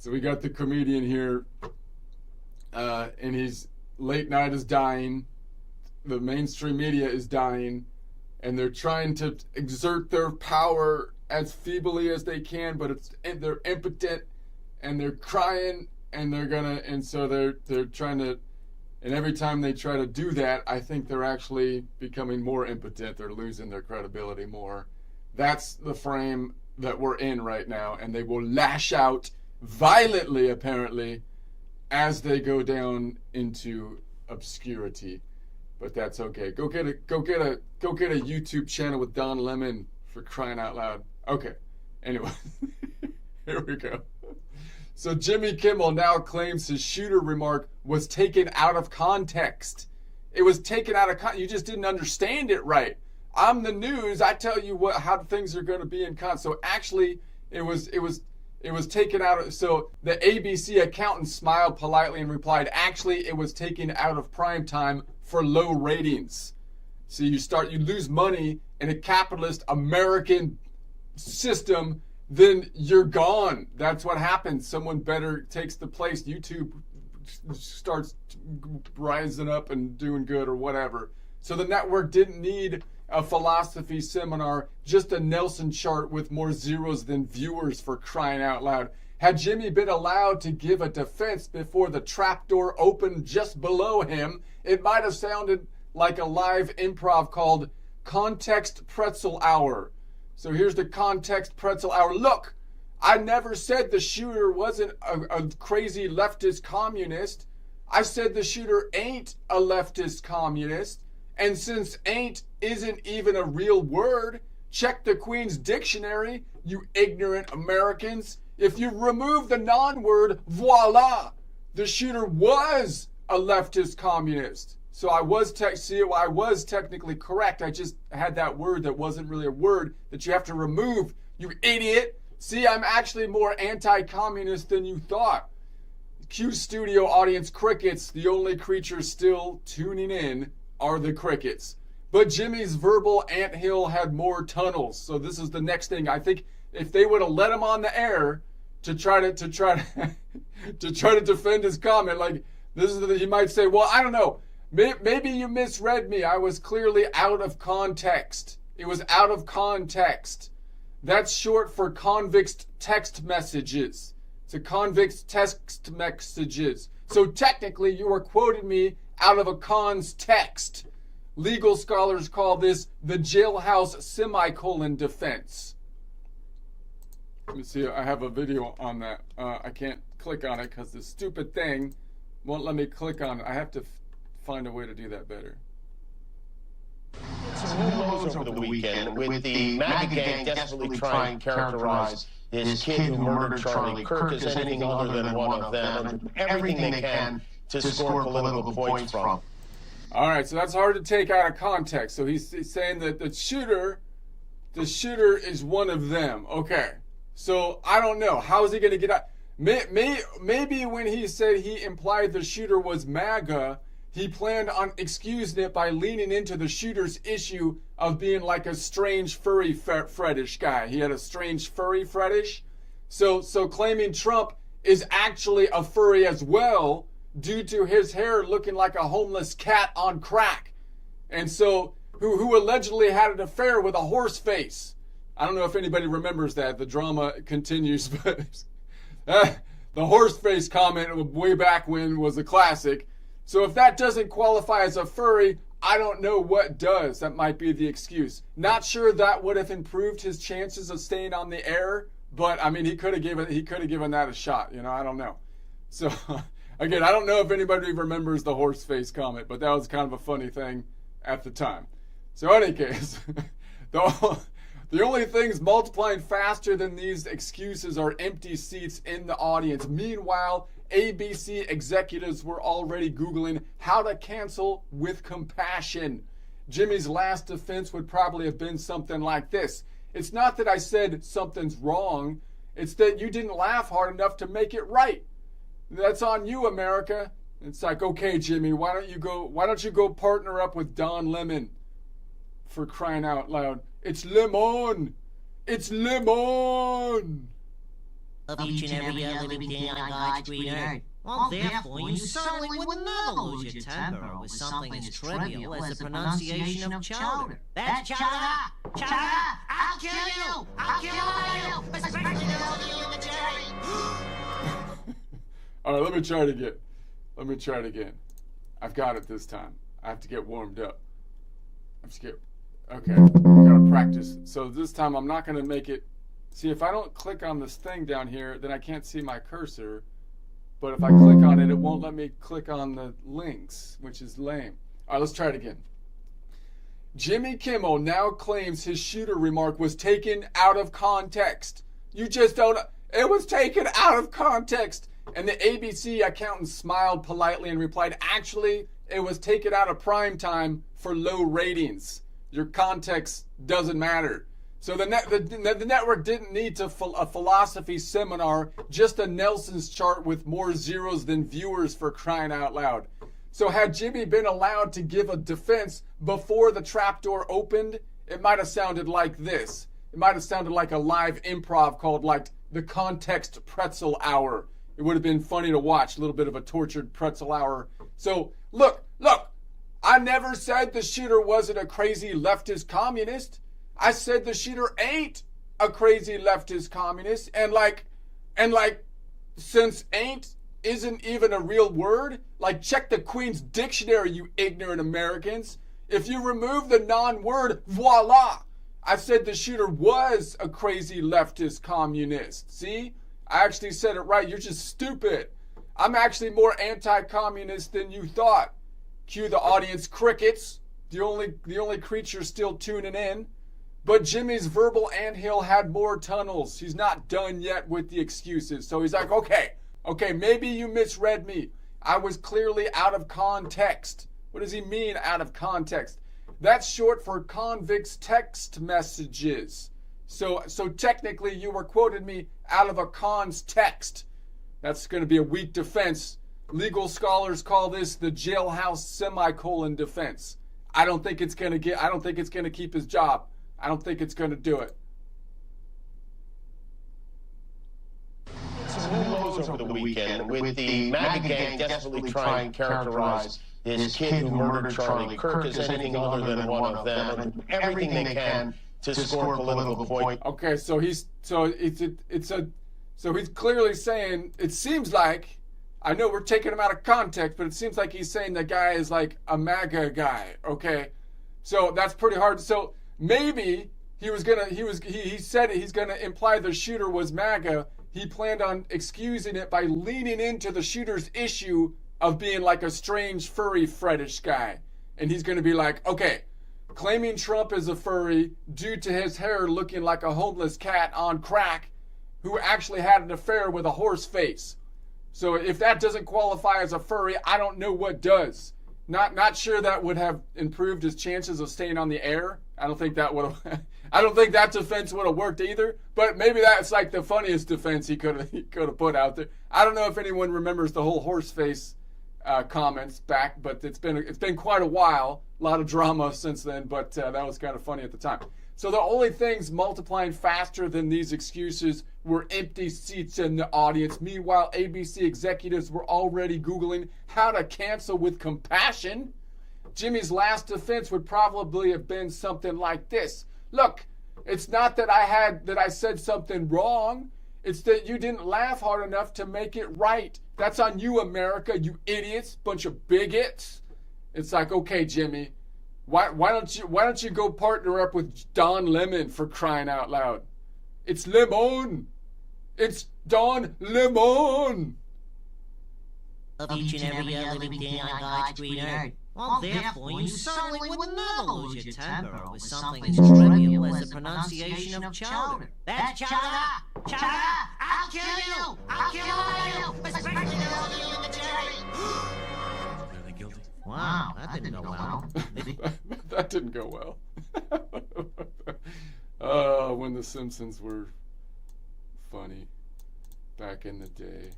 So we got the comedian here, and he's late night is dying. The mainstream media is dying, and they're trying to exert their power as feebly as they can, but they're impotent, and they're crying, and so they're trying to, and every time they try to do that, I think they're actually becoming more impotent. They're losing their credibility more. That's the frame that we're in right now, and they will lash out violently, apparently, as they go down into obscurity. But that's okay. Go get a YouTube channel with Don Lemon, for crying out loud. Okay. Anyway, here we go. So Jimmy Kimmel now claims his shooter remark was taken out of context. It was taken out of context. You just didn't understand it right. I'm the news. I tell you how things are going to be in context. So actually, it was taken out of. So the ABC accountant smiled politely and replied, "Actually, it was taken out of prime time for low ratings." So you lose money in a capitalist American system, then you're gone. That's what happens. Someone better takes the place. YouTube starts rising up and doing good or whatever. So the network didn't need a philosophy seminar, just a Nelson chart with more zeros than viewers, for crying out loud. Had Jimmy been allowed to give a defense before the trapdoor opened just below him, it might have sounded like a live improv called Context Pretzel Hour. So here's the Context Pretzel Hour. Look, I never said the shooter wasn't a crazy leftist communist. I said the shooter ain't a leftist communist. And since ain't isn't even a real word, check the Queen's dictionary, you ignorant Americans. If you remove the non-word, voila, the shooter was a leftist communist. So I was technically correct. I just had that word that wasn't really a word that you have to remove, you idiot. See, I'm actually more anti-communist than you thought. Q Studio audience crickets, the only creatures still tuning in are the crickets. But Jimmy's verbal anthill had more tunnels. So this is the next thing. I think if they would have let him on the air to try to defend his comment, like this is he might say, well, I don't know. Maybe you misread me. I was clearly out of context. It was out of context. That's short for convicts text messages. It's a convicts text messages. So technically, you were quoting me out of a con's text. Legal scholars call this the jailhouse semicolon defense. Let me see. I have a video on that. I can't click on it because the stupid thing won't let me click on it. I have to find a way to do that better. Some new lows over the weekend with the MAGA gang desperately trying to characterize this kid who murdered Charlie Kirk as anything other than one of them, and everything they can to score political points from. All right, so that's hard to take out of context. So he's saying that the shooter is one of them. Okay, so I don't know. How is he going to get out? Maybe when he said he implied the shooter was MAGA, he planned on excusing it by leaning into the shooter's issue of being like a strange furry fetish guy. He had a strange furry fetish. So claiming Trump is actually a furry as well due to his hair looking like a homeless cat on crack. And so who allegedly had an affair with a horse face. I don't know if anybody remembers that. The drama continues, but the horse face comment way back when was a classic. So if that doesn't qualify as a furry, I don't know what does. That might be the excuse. Not sure that would have improved his chances of staying on the air, but I mean he could have given that a shot. You know, I don't know. So again, I don't know if anybody remembers the horse face comment, but that was kind of a funny thing at the time. So in any case, the only things multiplying faster than these excuses are empty seats in the audience. Meanwhile, ABC executives were already Googling how to cancel with compassion. Jimmy's last defense would probably have been something like this. It's not that I said something's wrong. It's that you didn't laugh hard enough to make it right. That's on you, America. It's like, okay, Jimmy, why don't you go partner up with Don Lemon, for crying out loud. It's Lemon. It's Lemon. of each and every living thing on God's green earth. Well, therefore, you certainly would never lose your temper over something as trivial as the pronunciation of chowder. That's chowder! Chowder! I'll kill you! I'll kill all of you! Especially those of you in the jury! All right, let me try it again. I've got it this time. I have to get warmed up. Okay, gotta practice. So this time I'm not gonna make it. See, if I don't click on this thing down here, then I can't see my cursor. But if I click on it, it won't let me click on the links, which is lame. All right, let's try it again. Jimmy Kimmel now claims his shooter remark was taken out of context. You just don't. It was taken out of context. And the ABC accountant smiled politely and replied, actually, it was taken out of prime time for low ratings. Your context doesn't matter. So the network didn't need a philosophy seminar, just a Nelson's chart with more zeros than viewers, for crying out loud. So had Jimmy been allowed to give a defense before the trapdoor opened, it might have sounded like this. It might have sounded like a live improv called like the Context Pretzel Hour. It would have been funny to watch, a little bit of a tortured pretzel hour. So look, I never said the shooter wasn't a crazy leftist communist. I said the shooter ain't a crazy leftist communist, and since ain't isn't even a real word, like check the Queen's Dictionary, you ignorant Americans. If you remove the non-word, voila! I said the shooter was a crazy leftist communist. See? I actually said it right. You're just stupid. I'm actually more anti-communist than you thought. Cue the audience crickets. The only creature still tuning in. But Jimmy's verbal anthill had more tunnels. He's not done yet with the excuses. So he's like, okay, maybe you misread me. I was clearly out of context. What does he mean out of context? That's short for convicts text messages. So technically you were quoting me out of a con's text. That's going to be a weak defense. Legal scholars call this the jailhouse semicolon defense. I don't think it's going to keep his job. I don't think it's going to do it. Some news over the weekend with the MAGA gang desperately trying to characterize this kid who murdered Charlie Kirk as anything other than one of them, and everything they can to score political points. Okay, so he's clearly saying, it seems like, I know we're taking him out of context, but it seems like he's saying the guy is like a MAGA guy. Okay, so that's pretty hard. So maybe he said he's gonna imply the shooter was MAGA. He planned on excusing it by leaning into the shooter's issue of being like a strange furry fetish guy, and he's gonna be like, okay, claiming Trump is a furry due to his hair looking like a homeless cat on crack who actually had an affair with a horse face. So if that doesn't qualify as a furry, I don't know what does. Not sure that would have improved his chances of staying on the air. I don't think that would have. I don't think that defense would have worked either. But maybe that's like the funniest defense he could have put out there. I don't know if anyone remembers the whole horse face comments back, but it's been quite a while. A lot of drama since then, but that was kind of funny at the time. So the only things multiplying faster than these excuses were empty seats in the audience. Meanwhile, ABC executives were already Googling how to cancel with compassion. Jimmy's last defense would probably have been something like this. Look, it's not that I said something wrong. It's that you didn't laugh hard enough to make it right. That's on you, America, you idiots, bunch of bigots. It's like, okay, Jimmy, why don't you go partner up with Don Lemon, for crying out loud? It's Lemon. It's Don Lemon. Of each and every living thing on God's green earth. Well, therefore, you certainly would never lose your temper over something as trivial as the pronunciation of chowder. That's chowder! Chowder! I'll kill you! I'll kill all of you! Especially those of you in the jury! Are they guilty? Wow, that didn't go well. That didn't go well. When the Simpsons were funny back in the day.